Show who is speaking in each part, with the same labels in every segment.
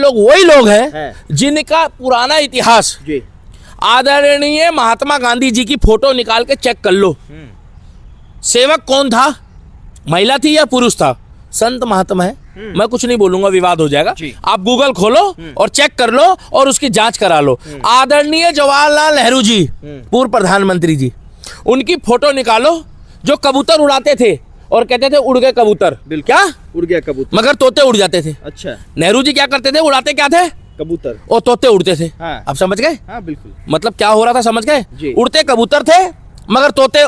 Speaker 1: लोग वही लोग हैं जिनका पुराना इतिहास, आदरणीय महात्मा गांधी जी की फोटो निकाल के चेक कर लो। सेवक कौन था, महिला थी या पुरुष था? संत महात्मा है। मैं कुछ नहीं बोलूंगा, विवाद हो जाएगा। आप गूगल खोलो और चेक कर लो और उसकी जांच करा लो। आदरणीय जवाहरलाल नेहरू जी, पूर्व प्रधानमंत्री जी, उनकी फोटो निकालो जो कबूतर उड़ाते थे और कहते थे उड़ गए कबूतर। क्या
Speaker 2: उड़ गया कबूतर,
Speaker 1: मगर तोते उड़ जाते थे।
Speaker 2: अच्छा,
Speaker 1: नेहरू जी क्या करते थे, उड़ाते क्या थे?
Speaker 2: कबूतर,
Speaker 1: और तोते उड़ते थे।
Speaker 2: हाँ।
Speaker 1: आप समझ गए?
Speaker 2: हाँ बिल्कुल।
Speaker 1: मतलब क्या हो रहा था, समझ गए?
Speaker 2: जी।
Speaker 1: उड़ते कबूतर थे मगर तोते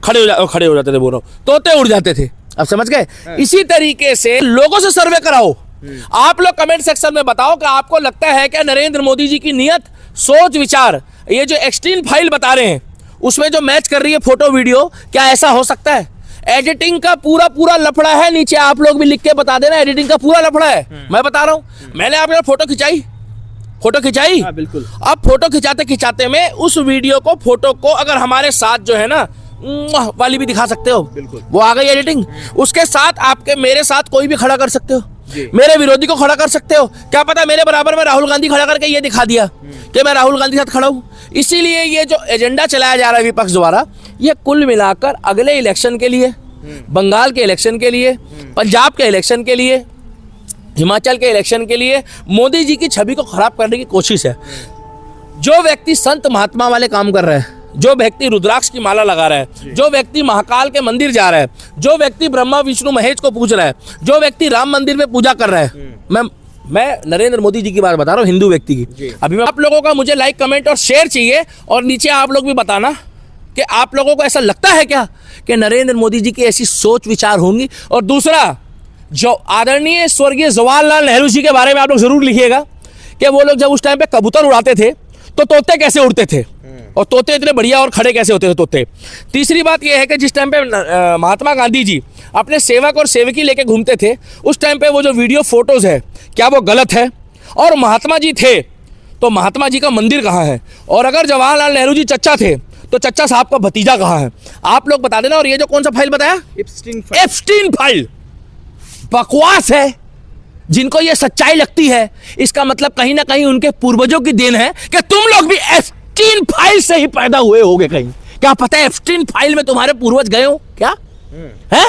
Speaker 1: खड़े हो जाते थे, बोल रहा हूं, तोते उड़ जाते थे। आप समझ गए?
Speaker 2: हाँ।
Speaker 1: इसी तरीके से लोगों से सर्वे कराओ। आप लोग कमेंट सेक्शन में बताओ कि आपको लगता है क्या नरेंद्र मोदी जी की नियत, सोच, विचार, ये जो एक्सट्रीम फाइल बता रहे हैं उसमें जो मैच कर रही है फोटो वीडियो, क्या ऐसा हो सकता है? एडिटिंग का पूरा लफड़ा है। नीचे आप लोग भी लिख के बता देना, एडिटिंग का पूरा लफड़ा है। मैं बता रहा हूं, मैंने आपके फोटो खिंचाई।
Speaker 2: हाँ, बिल्कुल।
Speaker 1: अब फोटो खिंचाते में उस वीडियो को, फोटो को अगर हमारे साथ जो है ना वाली भी दिखा सकते हो,
Speaker 2: बिल्कुल।
Speaker 1: वो आ गई एडिटिंग। उसके साथ आपके मेरे साथ कोई भी खड़ा कर सकते हो, मेरे विरोधी को खड़ा कर सकते हो। क्या पता मेरे बराबर में राहुल गांधी खड़ा करके ये दिखा दिया कि मैं राहुल गांधी के साथ खड़ा हूं। इसीलिए ये जो एजेंडा चलाया जा रहा है विपक्ष द्वारा, ये कुल मिलाकर अगले इलेक्शन के लिए, बंगाल के इलेक्शन के लिए, पंजाब के इलेक्शन के लिए, हिमाचल के इलेक्शन के लिए मोदी जी की छवि को खराब करने की कोशिश है। जो व्यक्ति संत महात्मा वाले काम कर रहा है, जो व्यक्ति रुद्राक्ष की माला लगा रहा है, जो व्यक्ति महाकाल के मंदिर जा रहा है, जो व्यक्ति ब्रह्मा विष्णु महेश को पूज रहा है, जो व्यक्ति राम मंदिर में पूजा कर रहा है, मैं नरेंद्र मोदी जी की बात बता रहा हूँ, हिंदू व्यक्ति की। अभी आप लोगों का मुझे लाइक, कमेंट और शेयर चाहिए, और नीचे आप लोग भी बताना कि आप लोगों को ऐसा लगता है क्या कि नरेंद्र मोदी जी की ऐसी सोच विचार होंगी। और दूसरा, जो आदरणीय स्वर्गीय जवाहरलाल नेहरू जी के बारे में आप लोग जरूर लिखिएगा कि वो लोग जब उस टाइम पे कबूतर उड़ाते थे तो तोते कैसे उड़ते थे, और तोते इतने बढ़िया और खड़े कैसे होते थे तोते। तीसरी बात यह है कि जिस टाइम पे महात्मा गांधी जी अपने सेवक और सेवकी लेके घूमते थे, उस टाइम पे वो जो वीडियो फोटोज है, क्या वो गलत है? और महात्मा जी थे तो महात्मा जी का मंदिर कहाँ है? और अगर जवाहरलाल नेहरू जी चच्चा थे तो चच्चा साहब का भतीजा कहाँ है? आप लोग बता देना। और ये जो कौन सा फाइल बताया, एप्स्टीन फाइल, बकवास है। जिनको ये सच्चाई लगती है, इसका मतलब कहीं ना कहीं उनके पूर्वजों की देन है कि तुम लोग भी एप्स्टीन फाइल से ही पैदा हुए होगे कहीं। क्या पता है एप्स्टीन फाइल में तुम्हारे पूर्वज गए हो क्या है?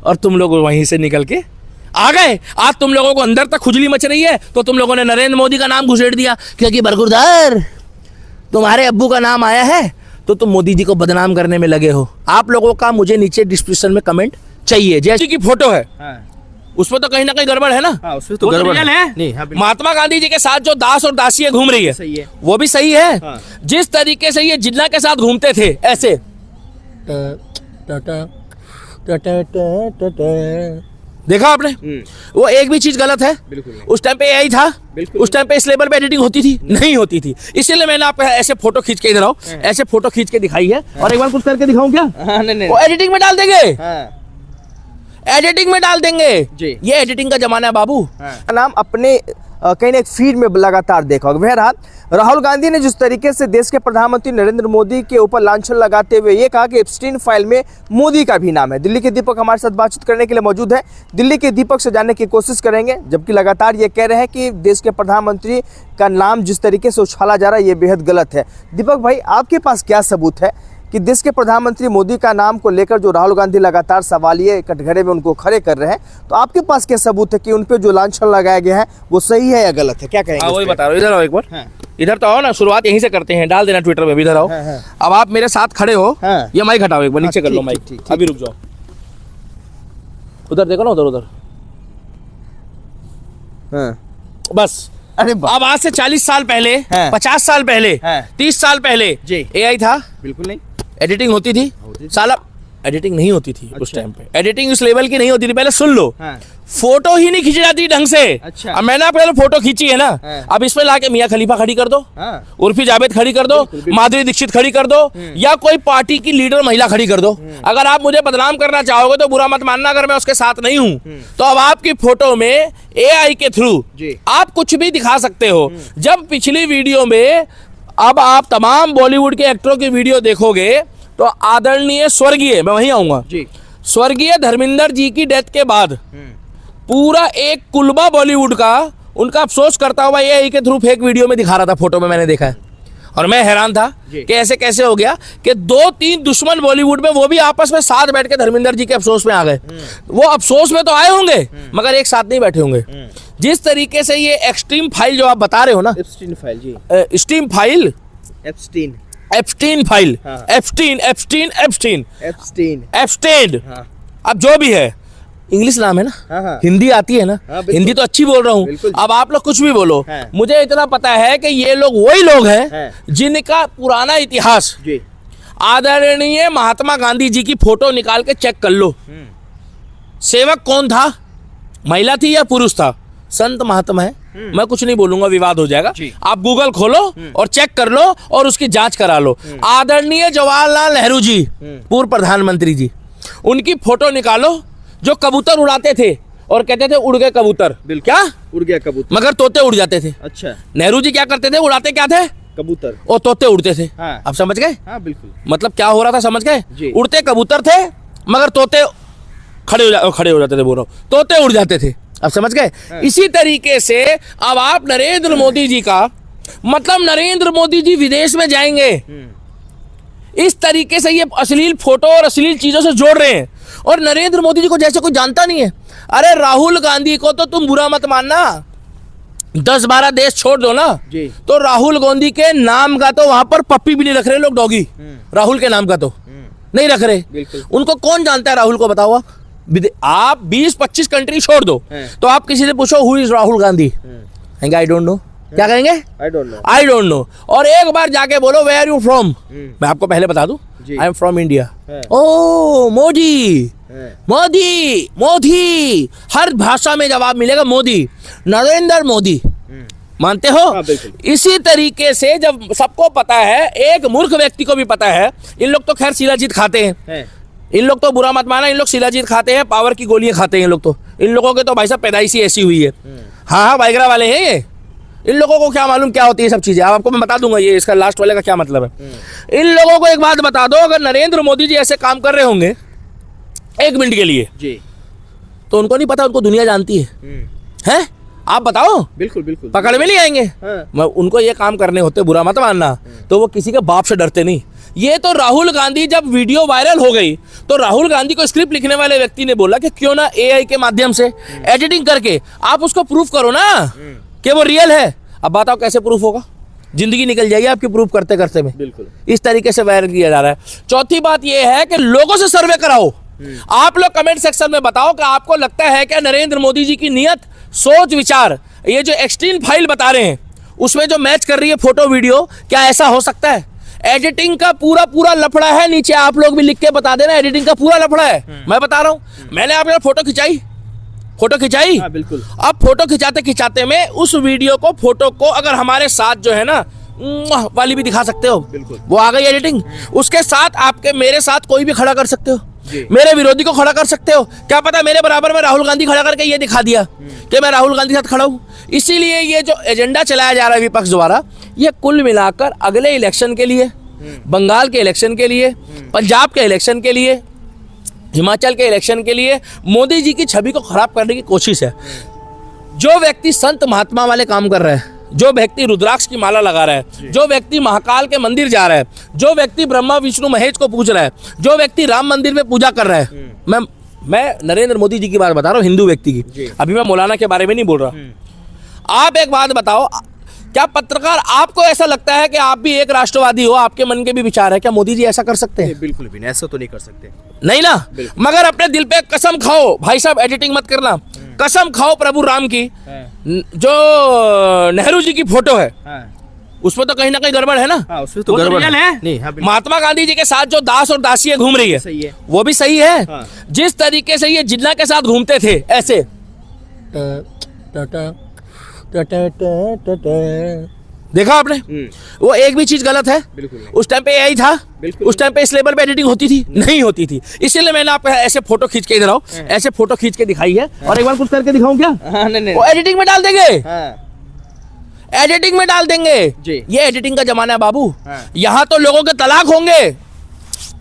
Speaker 1: और तुम लोग वहीं से निकल के आ गए। आज तुम लोगों को अंदर तक खुजली मच रही है तो तुम लोगों ने नरेंद्र मोदी का नाम घुसेड़ दिया, क्योंकि बरगुरदार तुम्हारे अब्बू का नाम आया है तो तुम मोदी जी को बदनाम करने में लगे हो। आप लोगों का मुझे नीचे डिस्क्रिप्शन में कमेंट चाहिए। जैसे की फोटो है, उसमें तो कहीं ना कहीं गड़बड़ है ना?
Speaker 2: उसमें तो गड़बड़ है। नहीं,
Speaker 1: महात्मा गांधी जी के साथ जो दास और दासियां घूम रही है,
Speaker 2: सही है,
Speaker 1: वो भी सही है। जिस तरीके से ये जिन्ना के साथ घूमते थे ऐसे, देखा आपने? वो एक भी चीज गलत है? उस टाइम पे यही था? उस टाइम पे इस लेवल पे एडिटिंग होती थी? नहीं होती थी। इसीलिए मैंने आपको ऐसे फोटो खींच के, इधर आओ, ऐसे फोटो खींच के दिखाई है। और एक बार कुछ करके दिखाऊं क्या?
Speaker 2: नहीं,
Speaker 1: वो एडिटिंग में डाल देंगे, एडिटिंग में डाल देंगे जी। ये एडिटिंग का जमाना है बाबू।
Speaker 2: नाम अपने कहीं ना एक फीड में लगातार देखा होगा। बहरहाल राहुल गांधी ने जिस तरीके से देश के प्रधानमंत्री नरेंद्र मोदी के ऊपर लांछन लगाते हुए ये कहा कि एप्स्टीन फाइल में मोदी का भी नाम है। दिल्ली के दीपक हमारे साथ बातचीत करने के लिए मौजूद है। दिल्ली के दीपक से जानने की कोशिश करेंगे, जबकि लगातार ये कह रहे हैं कि देश के प्रधानमंत्री का नाम जिस तरीके से उछाला जा रहा है ये बेहद गलत है। दीपक भाई, आपके पास क्या सबूत है कि देश के प्रधानमंत्री मोदी का नाम को लेकर जो राहुल गांधी लगातार सवालिये कटघरे में उनको खड़े कर रहे हैं, तो आपके पास क्या सबूत है कि उन पे जो लांछन लगाया गया है वो सही है या गलत है? क्या कहेंगे?
Speaker 1: वही बता रहा हूँ, इधर आओ एक बार। इधर तो आओ ना, शुरुआत यहीं से करते हैं, डाल देना ट्विटर पे भी। इधर आओ। अब आप मेरे साथ खड़े हो, ये माइक हटाओ एक बार, नीचे कर लो माइक, अभी रुक जाओ। उधर देखो ना, उधर बस। अरे अब आज से 40 साल पहले, 50 साल पहले, 30 साल पहले एआई था? बिल्कुल नहीं। एडिटिंग होती थी? साला एडिटिंग नहीं होती थी। उस टाइम पे एडिटिंग इस लेवल की नहीं होती थी। पहले सुन लो, फोटो ही नहीं खींची जाती ढंग से। अच्छा। अब मैंने पहले फोटो खींची है ना, अब इसमें लाके मियां खलीफा खड़ी कर दो, उर्फी जावेद खड़ी कर दो, माधुरी दीक्षित खड़ी कर दो, या कोई पार्टी की लीडर महिला खड़ी कर दो। अगर आप मुझे बदनाम करना चाहोगे तो बुरा मत मानना अगर मैं उसके साथ नहीं हूं। तो अब आपकी फोटो में एआई के थ्रू आप कुछ भी दिखा सकते हो। जब पिछली वीडियो में अब आप तमाम बॉलीवुड के एक्टरों की वीडियो देखोगे तो आदरणीय स्वर्गीय, मैं वहीं आऊंगा, स्वर्गीय धर्मेंद्र जी की डेथ के बाद पूरा एक कुलबा बॉलीवुड का उनका अफसोस करता हुआ एआई के थ्रू फेक वीडियो में दिखा रहा था, फोटो में मैंने देखा है। और मैं हैरान था कि ऐसे कैसे हो गया कि 2-3 दुश्मन बॉलीवुड में वो भी आपस में साथ बैठ के धर्मेंद्र जी के अफसोस में आ गए। वो अफसोस में तो आए होंगे मगर एक साथ नहीं बैठे होंगे। जिस तरीके से ये एक्सट्रीम फाइल जो आप बता रहे हो ना,
Speaker 2: एप्स्टीन फाइल जी,
Speaker 1: एक्सट्रीम फाइल,
Speaker 2: एप्स्टीन
Speaker 1: फाइल,
Speaker 2: हाँ।
Speaker 1: एप्स्टेन,
Speaker 2: हाँ।
Speaker 1: अब जो भी है, इंग्लिश नाम है ना,
Speaker 2: हाँ।
Speaker 1: हिंदी आती है ना,
Speaker 2: हाँ,
Speaker 1: हिंदी तो अच्छी बोल रहा हूँ।
Speaker 2: बिल्कुल।
Speaker 1: अब आप लोग कुछ भी बोलो,
Speaker 2: हाँ।
Speaker 1: मुझे इतना पता है कि ये लोग वही लोग हैं
Speaker 2: हाँ।
Speaker 1: जिनका पुराना इतिहास
Speaker 2: जी,
Speaker 1: आदरणीय महात्मा गांधी जी की फोटो निकाल के चेक कर लो। सेवक कौन था, महिला थी या पुरुष था? संत महात्मा है। मैं कुछ नहीं बोलूंगा, विवाद हो जाएगा। आप गूगल खोलो और चेक कर लो और उसकी जांच करा लो। आदरणीय जवाहरलाल नेहरू जी, पूर्व प्रधानमंत्री जी, उनकी फोटो निकालो जो कबूतर उड़ाते थे और कहते थे उड़ गए कबूतर। क्या
Speaker 2: उड़ गया कबूतर,
Speaker 1: मगर तोते उड़ जाते थे।
Speaker 2: अच्छा,
Speaker 1: नेहरू जी क्या करते थे, उड़ाते क्या थे?
Speaker 2: कबूतर,
Speaker 1: और तोते उड़ते थे।
Speaker 2: हाँ।
Speaker 1: आप समझ गए?
Speaker 2: हाँ बिल्कुल,
Speaker 1: मतलब क्या हो रहा था, समझ गए?
Speaker 2: जी।
Speaker 1: उड़ते कबूतर थे मगर तोते खड़े हो जाते थे, बोल रहा हूं, तोते उड़ जाते थे। आप समझ गए?
Speaker 2: हाँ।
Speaker 1: इसी तरीके से अब आप नरेंद्र मोदी जी का मतलब, नरेंद्र मोदी जी विदेश में जाएंगे, इस तरीके से ये अश्लील फोटो और अश्लील चीजों से जोड़ रहे हैं। और नरेंद्र मोदी जी को जैसे कोई जानता नहीं है। अरे राहुल गांधी को तो तुम बुरा मत मानना, 10-12 देश छोड़ दो ना
Speaker 2: जी।
Speaker 1: तो राहुल गांधी के नाम का तो वहां पर पप्पी भी नहीं रख रहे लोग, डॉगी। राहुल के नाम का तो नहीं रख रहे।
Speaker 2: बिल्कुल।
Speaker 1: उनको कौन जानता है राहुल को, बताओ आप 20-25 कंट्री छोड़ दो तो आप किसी से पूछो हु इज राहुल गांधी, कहेंगे आई डोंट नो। क्या कहेंगे?
Speaker 2: I don't know,
Speaker 1: I don't know. और एक बार जाके बोलो वेयर आर यू फ्रॉम, मैं आपको पहले बता दूं,
Speaker 2: जी।
Speaker 1: I am from India.
Speaker 2: है।
Speaker 1: ओ मोदी,
Speaker 2: है।
Speaker 1: मोदी, मोदी, हर भाषा में जवाब मिलेगा मोदी, नरेंद्र मोदी। मानते हो?
Speaker 2: हाँ, बिल्कुल।
Speaker 1: इसी तरीके से जब सबको पता है, एक मूर्ख व्यक्ति को भी पता है, इन लोग तो खैर शिलाजीत खाते हैं, इन लोग तो बुरा मत माना, इन लोग शिलाजीत खाते हैं, पावर की गोलियां खाते हैं इन लोग तो। इन लोगों के तो भाई साहब पैदाइशी ऐसी हुई है। हाँ, वाइग्रा वाले हैं ये। इन लोगों को क्या मालूम क्या होती है सब चीजें। अब आपको मैं बता दूंगा ये इसका लास्ट वाले का क्या मतलब है। इन लोगों को एक बात बता दो, अगर नरेंद्र मोदी जी ऐसे काम कर रहे होंगे 1 मिनट के लिए
Speaker 2: जी,
Speaker 1: तो उनको नहीं पता, उनको दुनिया जानती है? आप बताओ,
Speaker 2: बिल्कुल बिल्कुल,
Speaker 1: पकड़ में नहीं आएंगे।
Speaker 2: हाँ।
Speaker 1: उनको ये काम करने होते, बुरा मत मानना, तो वो किसी के बाप से डरते नहीं। ये तो राहुल गांधी जब वीडियो वायरल हो गई तो राहुल गांधी को स्क्रिप्ट लिखने वाले व्यक्ति ने बोला कि क्यों ना एआई के माध्यम से एडिटिंग करके आप उसको प्रूफ करो ना कि वो रियल है। अब बताओ कैसे प्रूफ होगा? जिंदगी निकल जाएगी आपकी प्रूफ करते करते में।
Speaker 2: बिल्कुल।
Speaker 1: इस तरीके से वायरल किया जा रहा है। चौथी बात यह है कि लोगों से सर्वे कराओ। आप लोग कमेंट सेक्शन में बताओ कि आपको लगता है क्या नरेंद्र मोदी जी की नियत, सोच, विचार, ये जो एक्सट्रीम फाइल बता रहे हैं उसमें जो मैच कर रही है फोटो वीडियो, क्या ऐसा हो सकता है? एडिटिंग का पूरा लफड़ा है। नीचे आप लोग भी लिख के बता देना, एडिटिंग का पूरा लफड़ा है। मैं बता रहा हूं, मैंने आपने फोटो खिंचाई।
Speaker 2: हाँ, बिल्कुल।
Speaker 1: अब फोटो खिंचाते में उस वीडियो को, फोटो को अगर हमारे साथ जो है ना वाली भी दिखा सकते हो,
Speaker 2: बिल्कुल।
Speaker 1: वो आ गई एडिटिंग। उसके साथ आपके मेरे साथ कोई भी खड़ा कर सकते हो,
Speaker 2: जी।
Speaker 1: मेरे विरोधी को खड़ा कर सकते हो। क्या पता मेरे बराबर में राहुल गांधी खड़ा करके ये दिखा दिया कि मैं राहुल गांधी के साथ खड़ा हूं। इसीलिए ये जो एजेंडा चलाया जा रहा है विपक्ष द्वारा, ये कुल मिलाकर अगले इलेक्शन के लिए, बंगाल के इलेक्शन के लिए, पंजाब के इलेक्शन के लिए, हिमाचल के इलेक्शन के लिए मोदी जी की छवि को खराब करने की कोशिश है। जो व्यक्ति संत महात्मा वाले काम कर रहा है, जो व्यक्ति रुद्राक्ष की माला लगा रहा है, जो व्यक्ति महाकाल के मंदिर जा रहा है, जो व्यक्ति ब्रह्मा विष्णु महेश को पूज रहा है, जो व्यक्ति राम मंदिर में पूजा कर रहा है, मैं नरेंद्र मोदी जी की बात बता रहा हूँ, हिंदू व्यक्ति की। अभी मैं मौलाना के बारे में नहीं बोल रहा। आप एक बात बताओ, क्या पत्रकार, आपको ऐसा लगता है कि आप भी एक राष्ट्रवादी हो, आपके मन के भी विचार है, क्या मोदी जी ऐसा कर सकते हैं?
Speaker 2: बिल्कुल भी नहीं, ऐसा तो नहीं कर सकते।
Speaker 1: नहीं ना। मगर अपने दिल पे कसम खाओ, भाई साहब एडिटिंग मत करना, कसम खाओ प्रभु राम की, जो नेहरू जी की फोटो है उसमें तो कहीं ना कहीं गड़बड़ है ना।
Speaker 2: उसमें तो
Speaker 1: वो
Speaker 2: गड़बड़
Speaker 1: रियल है।
Speaker 2: नहीं, हाँ,
Speaker 1: महात्मा गांधी जी के साथ जो दास और दासियां घूम रही
Speaker 2: सही है।
Speaker 1: वो भी सही है।
Speaker 2: हाँ।
Speaker 1: जिस तरीके से ये जिन्ना के साथ घूमते थे ऐसे, देखा आपने? वो एक भी चीज गलत है?
Speaker 2: बिल्कुल नहीं।
Speaker 1: उस टाइम पे यही था?
Speaker 2: बिल्कुल।
Speaker 1: उस टाइम पे इस लेवल पे एडिटिंग होती थी? नहीं होती थी। इसीलिए मैंने आपको ऐसे फोटो खींच के, इधर आओ, ऐसे फोटो खींच के दिखाई है। और एक बार कुछ करके दिखाऊं क्या?
Speaker 2: नहीं,
Speaker 1: वो एडिटिंग में डाल देंगे,
Speaker 2: हाँ।
Speaker 1: एडिटिंग में डाल देंगे
Speaker 2: जी।
Speaker 1: ये एडिटिंग का जमाना है बाबू।
Speaker 2: हाँ।
Speaker 1: यहाँ तो लोगों के तलाक होंगे,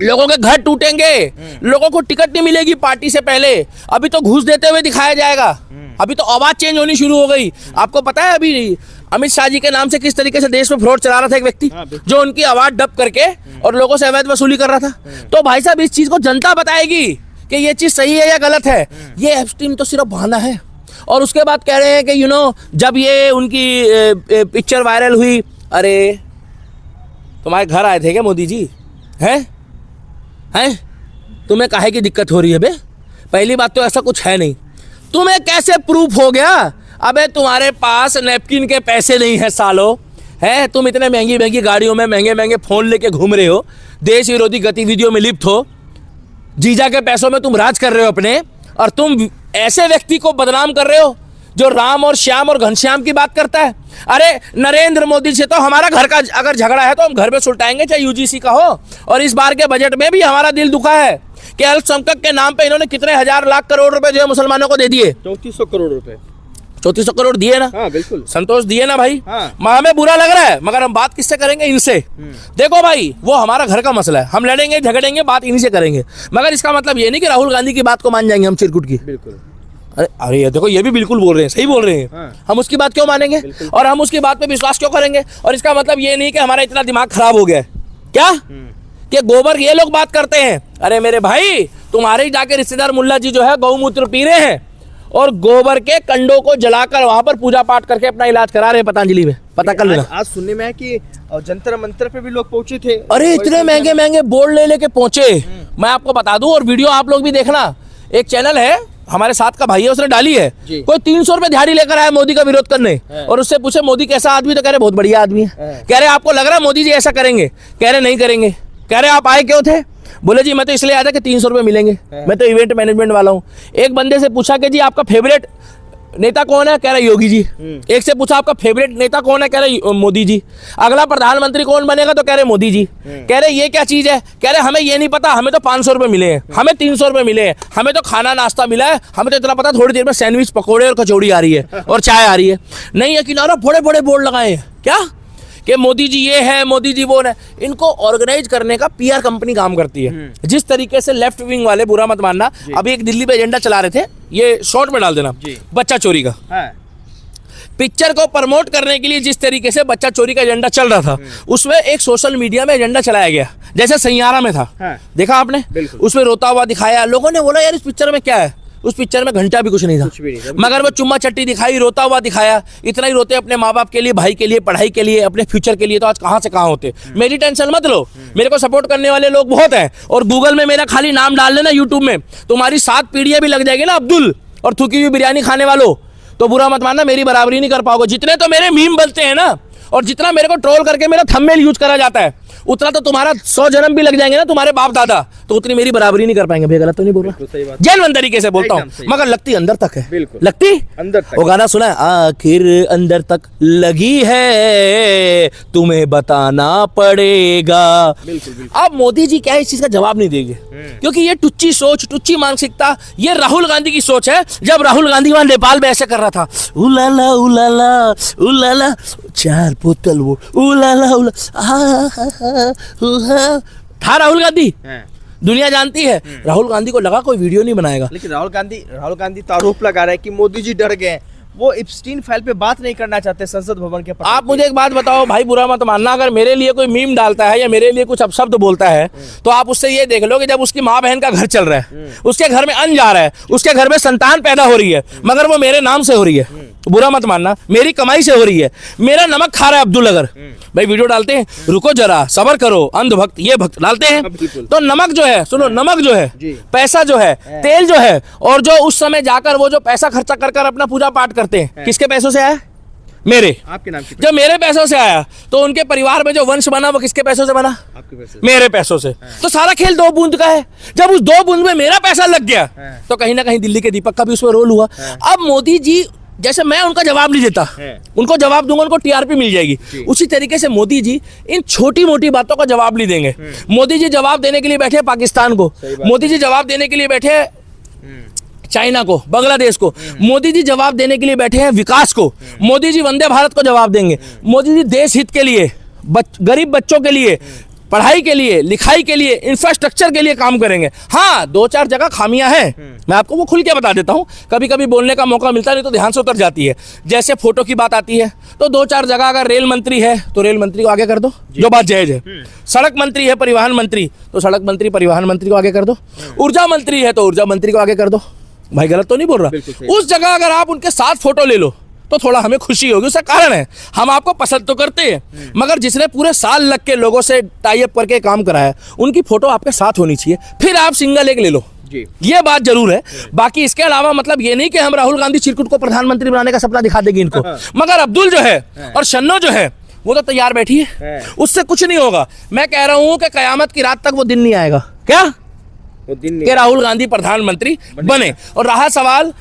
Speaker 1: लोगों के घर टूटेंगे, लोगों को टिकट नहीं मिलेगी पार्टी से पहले, अभी तो घूस देते हुए दिखाया जाएगा। अभी तो आवाज चेंज होनी शुरू हो गई। आपको पता है अभी अमित शाह जी के नाम से किस तरीके से देश में फ्रॉड चला रहा था एक व्यक्ति, जो उनकी आवाज डब करके और लोगों से अवैध वसूली कर रहा था। तो भाई साहब इस चीज को जनता बताएगी कि ये चीज सही है या गलत है। ये एप्स्टीन तो सिर्फ बहाना है। और उसके बाद कह रहे हैं कि जब ये उनकी पिक्चर वायरल हुई, अरे तुम्हारे घर आए थे क्या मोदी जी? हैं तुम्हें काहे की दिक्कत हो रही है बे? पहली बात तो ऐसा कुछ है नहीं। तुम्हें कैसे प्रूफ हो गया? अबे तुम्हारे पास नैपकिन के पैसे नहीं है सालो, है? तुम इतने महंगी महंगी गाड़ियों में महंगे महंगे फोन लेके घूम रहे हो, देश विरोधी गतिविधियों में लिप्त हो, जीजा के पैसों में तुम राज कर रहे हो अपने, और तुम ऐसे व्यक्ति को बदनाम कर रहे हो जो राम और श्याम और घनश्याम की बात करता है। अरे नरेंद्र मोदी से तो हमारा घर का अगर झगड़ा है तो हम घर में सुलटाएंगे, चाहे यूजीसी का हो। और इस बार के बजट में भी हमारा दिल दुखा है कि अल्पसंख्यक के नाम पे इन्होंने कितने हजार लाख करोड़ रुपए जो है मुसलमानों को दे दिए।
Speaker 2: 3400 करोड़ रुपए,
Speaker 1: 3400 करोड़ दिए ना?
Speaker 2: हाँ बिल्कुल,
Speaker 1: संतोष दिए ना भाई?
Speaker 2: हाँ।
Speaker 1: हमें बुरा लग रहा है, मगर हम बात किससे करेंगे? इनसे। देखो भाई, वो हमारा घर का मसला है, हम लड़ेंगे झगड़ेंगे, बात इन्हीं से करेंगे। मगर इसका मतलब ये नहीं कि राहुल गांधी की बात को मान जाएंगे हम चिरकुट की।
Speaker 2: बिल्कुल।
Speaker 1: अरे ये देखो, ये भी बिल्कुल बोल रहे हैं, सही बोल रहे हैं।
Speaker 2: हाँ।
Speaker 1: हम उसकी बात क्यों मानेंगे और हम उसकी बात पे विश्वास क्यों करेंगे? और इसका मतलब ये नहीं कि हमारा इतना दिमाग खराब हो गया है क्या कि गोबर ये लोग बात करते हैं। अरे मेरे भाई, तुम्हारे ही जाके रिश्तेदार मुल्ला जी जो है गौमूत्र पी रहे हैं और गोबर के कंडों को जलाकर वहां पर पूजा पाठ करके अपना इलाज करा रहे हैं पतंजलि में। पता कर लेना।
Speaker 2: आज सुनने में है कि जंतर मंतर पे भी लोग पहुंचे थे।
Speaker 1: अरे इतने महंगे महंगे बोर्ड ले लेके पहुंचे, मैं आपको बता दूं, और वीडियो आप लोग भी देखना। एक चैनल है हमारे साथ का भाई है, उसने डाली है, कोई 300 रुपए दिहाड़ी लेकर आया मोदी का विरोध करने, और उससे पूछे मोदी कैसा आदमी, तो कह रहे बहुत बढ़िया आदमी है। कह रहे आपको लग रहा है मोदी जी ऐसा करेंगे? कह रहे नहीं करेंगे। कह रहे आप आए क्यों थे? बोले जी मैं तो इसलिए आया था कि 300 रुपए मिलेंगे, मैं तो इवेंट मैनेजमेंट वाला हूँ। एक बंदे से पूछा कि जी आपका फेवरेट नेता कौन है? कह रहा योगी जी। एक से पूछा आपका फेवरेट नेता कौन है? कह रहे मोदी जी। अगला प्रधानमंत्री कौन बनेगा? तो कह रहे मोदी जी। कह रहे ये क्या चीज है? कह रहे हमें ये नहीं पता, हमें तो 500 रुपए मिले हैं, हमें 300 रुपए मिले हैं, हमें तो खाना नाश्ता मिला है, हमें तो इतना पता थोड़ी देर में सैंडविच पकौड़े और कचौड़ी आ रही है और चाय आ रही है। नहीं है किनारा बड़े बड़े बोर्ड लगाए हैं क्या कि मोदी जी ये है, मोदी जी वो है। इनको ऑर्गेनाइज करने का पीआर कंपनी काम करती है। जिस तरीके से लेफ्ट विंग वाले, बुरा मत मानना, अभी एक दिल्ली पे एजेंडा चला रहे थे, ये शॉर्ट में डाल देना, बच्चा चोरी का। पिक्चर को प्रमोट करने के लिए जिस तरीके से बच्चा चोरी का एजेंडा चल रहा था, उसमें एक सोशल मीडिया में एजेंडा चलाया गया, जैसे सैयारा में था। देखा आपने? उसमें रोता हुआ दिखाया, लोगों ने बोला यार इस पिक्चर में क्या है? उस पिक्चर में घंटा भी कुछ नहीं था, मगर वो चुम्मा चट्टी दिखाई, रोता हुआ दिखाया। इतना ही रोते अपने माँ बाप के लिए, भाई के लिए, पढ़ाई के लिए, अपने फ्यूचर के लिए, तो आज कहाँ से कहाँ होते। मेरी टेंशन मत लो, मेरे को सपोर्ट करने वाले लोग बहुत हैं, और गूगल में मेरा खाली नाम डाल लेना, यूट्यूब में तुम्हारी 7 पीढ़ियां भी लग जाएगी ना अब्दुल और थूकी हुई बिरयानी खाने वालों, तो बुरा मत मानना, मेरी बराबरी नहीं कर पाओगे। जितने तो मेरे मीम बनते हैं ना, और जितना मेरे को ट्रोल करके मेरा थंबनेल यूज करा जाता है, उतना तो तुम्हारा 100 जन्म भी लग जाएंगे ना तुम्हारे बाप दादा, तो उतनी मेरी बराबरी नहीं कर पाएंगे। गलत तो नहीं बोल रहा, जेन्युइन तरीके से बोलता हूँ, मगर लगती अंदर तक है। लगती अंदर तक। वो गाना सुना है, आखिर अंदर तक लगी है, तुम्हें बताना पड़ेगा। अब मोदी जी क्या इस चीज का जवाब नहीं देंगे, क्योंकि ये टुच्ची सोच, टुच्ची मानसिकता, ये राहुल गांधी की सोच है। जब राहुल गांधी वहां नेपाल में ऐसे कर रहा था, उलाला उलाला उलाला 4 बोतल वो उलाला उला था राहुल गांधी। दुनिया जानती है। राहुल गांधी को लगा कोई वीडियो नहीं बनाएगा,
Speaker 2: लेकिन राहुल गांधी तो आरोप लगा रहे हैं कि मोदी जी डर गए, वो एप्स्टीन फाइल पे बात नहीं करना चाहते संसद भवन के पास।
Speaker 1: आप मुझे एक बात बताओ भाई, बुरा मत मानना, अगर मेरे लिए कोई मीम डालता है या मेरे लिए कुछ अपशब्द बोलता है, तो आप उससे ये देख लो कि जब उसकी माँ बहन का घर चल रहा है, उसके घर में अन्न जा रहा है, उसके घर में संतान पैदा हो रही है, मगर वो मेरे नाम से हो रही है, बुरा मत मानना, मेरी कमाई से हो रही है, मेरा नमक खा रहा है अब्दुल। अगर भाई वीडियो डालते हैं, रुको जरा सबर करो, अंधभक्त ये भक्त डालते हैं, तो नमक जो है, सुनो, नमक जो है, पैसा जो है, तेल जो है, और जो उस समय जाकर वो जो पैसा खर्चा कर अपना पूजा पाठ करते हैं, किसके पैसों से आया? मेरे, आपके नाम की। जब मेरे पैसों से आया, तो उनके परिवार में जो वंश बना वो किसके पैसों से बना? आपके पैसों से। मेरे पैसों से। तो सारा खेल 2 बूंद का है। जब उस 2 बूंद में मेरा पैसा लग गया, तो कहीं ना कहीं दिल्ली के दीपक का भी उसमें रोल हुआ। अब मोदी जी, जैसे मैं उनका जवाब नहीं देता, उनको जवाब दूंगा, उनको टीआरपी मिल जाएगी, उसी तरीके से मोदी जी इन छोटी मोटी बातों का जवाब नहीं देंगे। मोदी जी जवाब देने के लिए बैठे पाकिस्तान को, मोदी जी जवाब देने के लिए बैठे चाइना को, बांग्लादेश को, मोदी जी जवाब देने के लिए बैठे हैं विकास को, मोदी जी वंदे भारत को जवाब देंगे, मोदी जी देश हित के लिए, गरीब बच्चों के लिए, पढ़ाई के लिए, लिखाई के लिए, इंफ्रास्ट्रक्चर के लिए काम करेंगे। हाँ, 2-4 जगह खामियां हैं, मैं आपको वो खुल के बता देता हूं। कभी कभी बोलने का मौका मिलता नहीं तो ध्यान से उतर जाती है। जैसे फोटो की बात आती है तो 2-4 जगह, अगर रेल मंत्री है तो रेल मंत्री को आगे कर दो, जो बात जायज है। सड़क मंत्री है, परिवहन मंत्री, तो सड़क मंत्री परिवहन मंत्री को आगे कर दो। ऊर्जा मंत्री है तो ऊर्जा मंत्री को आगे कर दो। भाई गलत तो नहीं बोल रहा। उस जगह अगर आप उनके साथ फोटो ले लो तो थोड़ा हमें खुशी होगी। उसका कारण है, हम आपको पसंद तो करते हैं, मगर जिसने पूरे साल लग के लोगों से टाई अप करके काम करा है, उनकी फोटो आपके साथ होनी चाहिए, फिर आप सिंगल एक ले लो जी। ये बात जरूर है। बाकी इसके अलावा मतलब ये नहीं कि हम राहुल गांधी चिरकुट को प्रधानमंत्री बनाने का सपना दिखा देंगे इनको, मगर अब्दुल जो है और शन्नो जो है वो तो तैयार बैठी है, उससे कुछ नहीं होगा। मैं कह रहा हूं कि कयामत की रात तक वो दिन नहीं आएगा, क्या वो दिन कि राहुल गांधी प्रधानमंत्री बने। और रहा सवाल,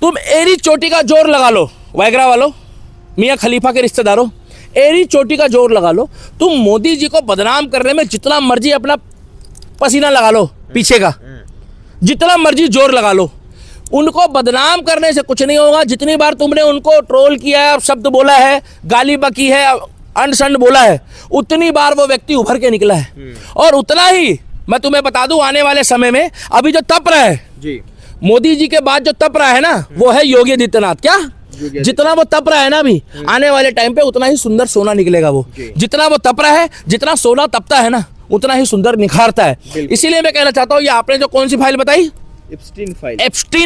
Speaker 1: तुम एरी चोटी का जोर लगा लो, वायग्रा वालों, मियां खलीफा के रिश्तेदारों, एरी चोटी का जोर लगा लो, तुम मोदी जी को बदनाम करने में जितना मर्जी अपना पसीना लगा लो, पीछे का जितना मर्जी जोर लगा लो, उनको बदनाम करने से कुछ नहीं होगा। जितनी बार तुमने उनको ट्रोल किया है, शब्द बोला है, गाली बकी है, अंड बोला है, उतनी बार वो व्यक्ति उभर के निकला है। और उतना ही मैं तुम्हें बता दूं, आने वाले समय में अभी जो तप रहा है जी, मोदी जी के बाद जो तप रहा है ना, वो है योगी आदित्यनाथ। क्या जितना वो तप रहा है ना अभी, आने वाले टाइम पे उतना ही सुंदर सोना निकलेगा। वो जितना वो तप रहा है, जितना सोना तपता है ना, उतना ही सुंदर निखारता है। इसीलिए मैं कहना चाहता हूँ, ये आपने जो कौन सी फाइल बताई, एप्स्टीन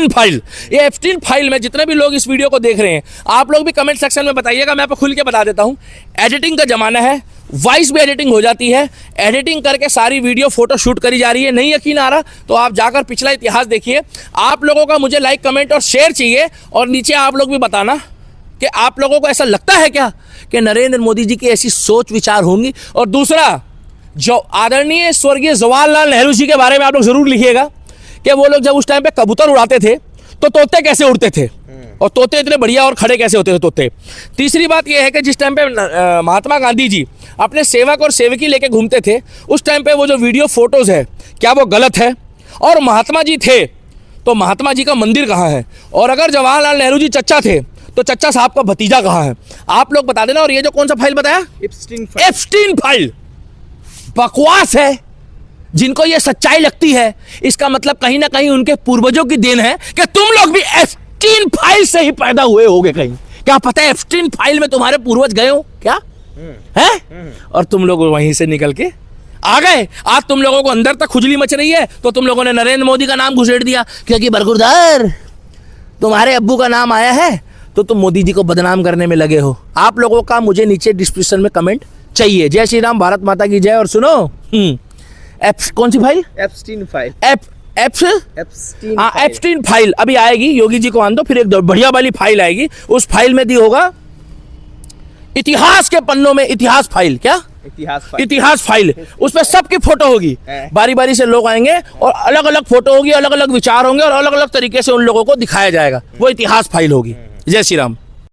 Speaker 1: फाइल, ये एप्स्टीन फाइल में जितने भी लोग इस वीडियो को देख रहे हैं, आप लोग भी कमेंट सेक्शन में बताइएगा। मैं आपको खुल के बता देता हूँ, एडिटिंग का जमाना है, वॉइस भी एडिटिंग हो जाती है, एडिटिंग करके सारी वीडियो फोटो शूट करी जा रही है। नहीं यकीन आ रहा तो आप जाकर पिछला इतिहास देखिए। आप लोगों का मुझे लाइक, कमेंट और शेयर चाहिए, और नीचे आप लोग भी बताना कि आप लोगों को ऐसा लगता है क्या कि नरेंद्र मोदी जी की ऐसी सोच विचार होंगी। और दूसरा, जो आदरणीय स्वर्गीय जवाहरलाल नेहरू जी के बारे में आप लोग जरूर लिखिएगा कि वो लोग जब उस टाइम पे कबूतर उड़ाते थे तो तोते कैसे उड़ते थे, और तोते इतने बढ़िया और खड़े कैसे होते थे तोते। तीसरी बात यह है कि जिस टाइम पे महात्मा गांधी जी अपने सेवक और सेवकी लेके घूमते थे, उस टाइम पे वो जो वीडियो फोटोज है, क्या वो गलत है? और महात्मा जी थे तो महात्मा जी का मंदिर कहाँ है? और अगर जवाहरलाल नेहरू जी चच्चा थे तो चच्चा साहब का भतीजा कहाँ है? आप लोग बता देना। और ये जो कौन सा फाइल बताया, एप्स्टीन फाइल, बकवास है। जिनको ये सच्चाई लगती है, इसका मतलब कहीं ना कहीं उनके पूर्वजों की देन है कि तुम लोग भी एप्स्टीन फाइल से ही पैदा हुए होगे कहीं। क्या पता है एप्स्टीन फाइल में तुम्हारे पूर्वज गए हो क्या है? और तुम लोग वहीं से निकल के आ गए। आज तुम लोगों को अंदर तक खुजली मच रही है तो तुम लोगों ने नरेंद्र मोदी का नाम घुसेड़ दिया, क्योंकि बरगुरदार तुम्हारे अब्बू का नाम आया है तो तुम मोदी जी को बदनाम करने में लगे हो। आप लोगों का मुझे नीचे डिस्क्रिप्शन में कमेंट चाहिए। जय श्री राम, भारत माता की जय। और सुनो, कौन सी file? Epstein file. Epstein file अभी आएगी, योगी जी को आन दो, फिर एक बढ़िया वाली फाइल आएगी। उस फाइल में दी होगा इतिहास के पन्नों में इतिहास फाइल। क्या इतिहास फाइल, उसमें सबकी फोटो होगी, बारी बारी से लोग आएंगे और अलग अलग फोटो होगी, अलग अलग विचार होंगे और अलग अलग तरीके से उन लोगों को दिखाया जाएगा। वो इतिहास फाइल होगी। जय श्री राम।